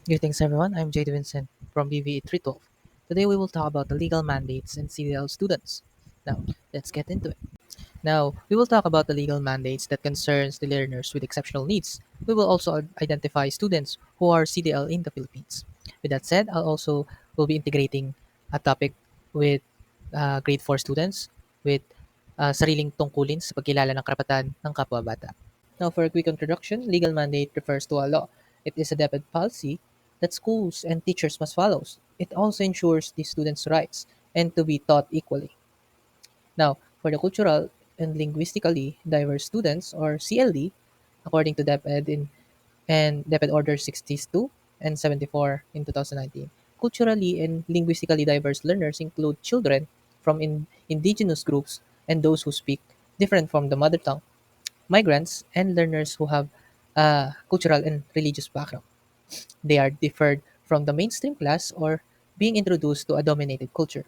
Greetings everyone, I'm Jade Vincent from BVE 312. Today we will talk about the legal mandates and CDL students. Now, let's get into it. Now, we will talk about the legal mandates that concerns the learners with exceptional needs. We will also identify students who are CDL in the Philippines. With that said, I'll also will be integrating a topic with grade 4 students with sariling tungkulin sa pagkilala ng karapatan ng kapwa-bata. Now, for a quick introduction, legal mandate refers to a law. It is a definite policy that schools and teachers must follow. It also ensures the students' rights and to be taught equally. Now, for the cultural and linguistically diverse students, or CLD, according to DepEd and DepEd Order 62 and 74 in 2019, culturally and linguistically diverse learners include children from indigenous groups and those who speak different from the mother tongue, migrants, and learners who have a cultural and religious background. They are differed from the mainstream class or being introduced to a dominated culture.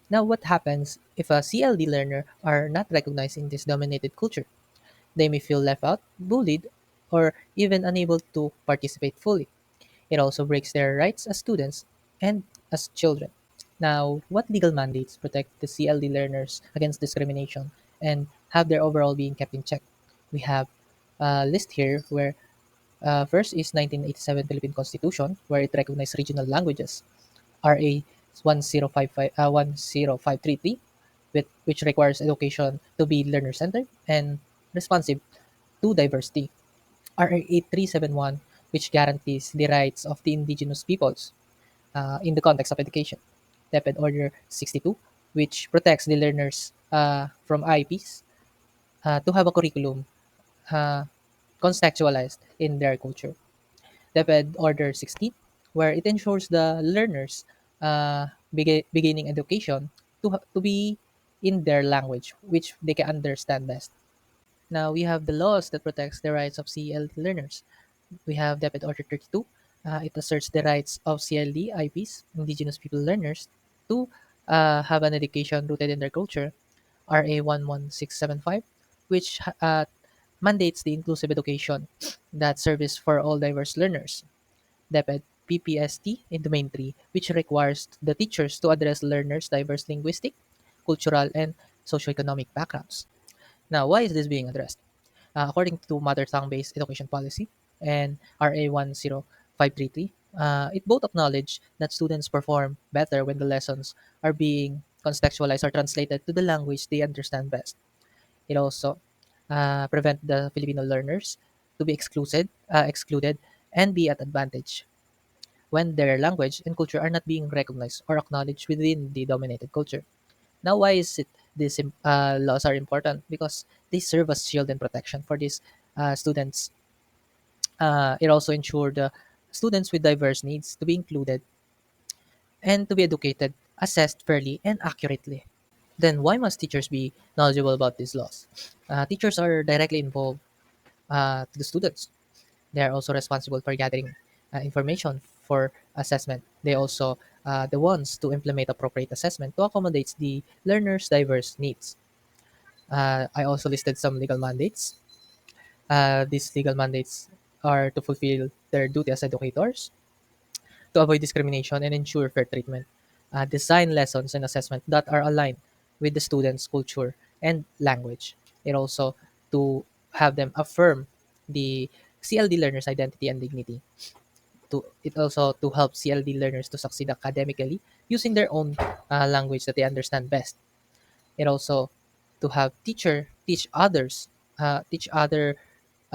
Now, what happens if a CLD learner are not recognized in this dominated culture? They may feel left out, bullied, or even unable to participate fully. It also breaks their rights as students and as children. Now, what legal mandates protect the CLD learners against discrimination and have their overall being kept in check? We have a list here where first is 1987 Philippine Constitution, where it recognized regional languages. RA 10533, which requires education to be learner-centered and responsive to diversity. RA 8371, which guarantees the rights of the indigenous peoples in the context of education. DepEd Order 62, which protects the learners from IEPs to have a curriculum uh, contextualized in their culture. DepEd Order 16, where it ensures the learners beginning education to be in their language, which they can understand best. Now we have the laws that protects the rights of CLD learners. We have DepEd Order 32. It asserts the rights of CLD IPs, Indigenous People Learners, to have an education rooted in their culture. RA 11675, which mandates the inclusive education that serves for all diverse learners. DepEd PPST in Domain 3, which requires the teachers to address learners' diverse linguistic, cultural, and socioeconomic backgrounds. Now, why is this being addressed? According to Mother Tongue-Based Education Policy and RA 10533, it both acknowledge that students perform better when the lessons are being contextualized or translated to the language they understand best. It also prevent the Filipino learners to be excluded and be at advantage when their language and culture are not being recognized or acknowledged within the dominated culture. Now, why is it these laws are important? Because they serve as shield and protection for these students. It also ensures the students with diverse needs to be included and to be educated, assessed fairly and accurately. Then, why must teachers be knowledgeable about these laws? Teachers are directly involved to the students. They are also responsible for gathering information for assessment. They also the ones to implement appropriate assessment to accommodate the learners' diverse needs. I also listed some legal mandates. These legal mandates are to fulfill their duty as educators, to avoid discrimination and ensure fair treatment, design lessons and assessment that are aligned with the students' culture and language. It also to have them affirm the CLD learners' identity and dignity. It also to help CLD learners to succeed academically using their own language that they understand best. It also to have teacher teach other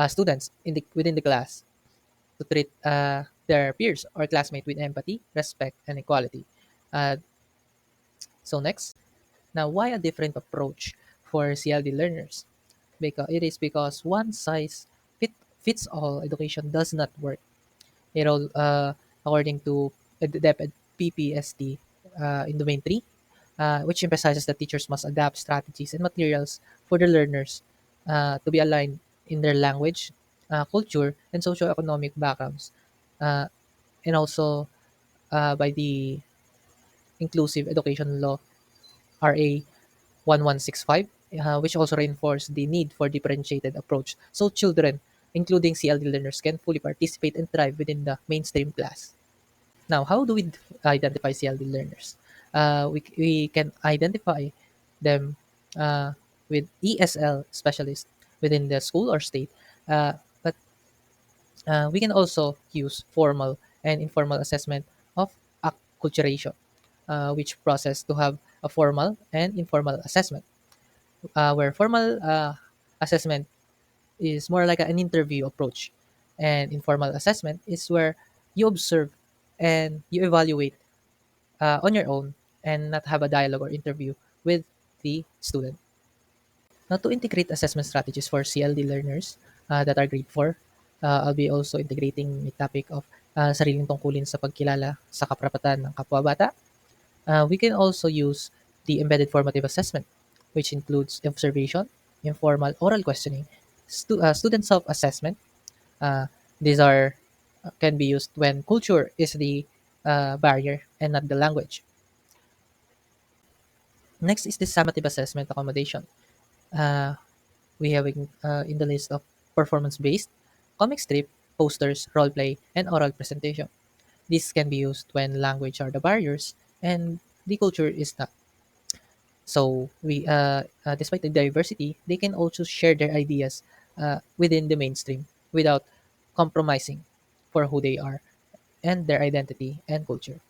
students within the class to treat their peers or classmates with empathy, respect, and equality. Uh, so next, now why a different approach for CLD learners? Because it is because one size fits all education does not work. It all according to the DepEd PPST in Domain 3, which emphasizes that teachers must adapt strategies and materials for the learners to be aligned in their language, culture, and socioeconomic backgrounds, uh, and also by the Inclusive Education Law RA 1165, which also reinforced the need for differentiated approach so children, including CLD learners, can fully participate and thrive within the mainstream class. Now, how do we identify CLD learners? We can identify them with ESL specialists within the school or state, but we can also use formal and informal assessment of acculturation, which process to have a formal and informal assessment, where formal assessment is more like an interview approach, and informal assessment is where you observe and you evaluate on your own and not have a dialogue or interview with the student. Now, to integrate assessment strategies for CLD learners that are grade 4, I'll be also integrating the topic of sariling tungkulin sa pagkilala sa kaprapatan ng kapwa-bata. We can also use the embedded formative assessment, which includes observation, informal oral questioning, student self-assessment. Uh, these are can be used when culture is the barrier and not the language. Next is the summative assessment accommodation. Uh, we have in the list of performance-based, comic strip, posters, role play, and oral presentation. This can be used when language are the barriers and the culture is not. So despite the diversity, they can also share their ideas within the mainstream without compromising for who they are and their identity and culture.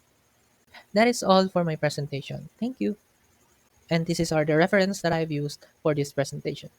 That is all for my presentation. Thank you. And this is are the reference that I've used for this presentation.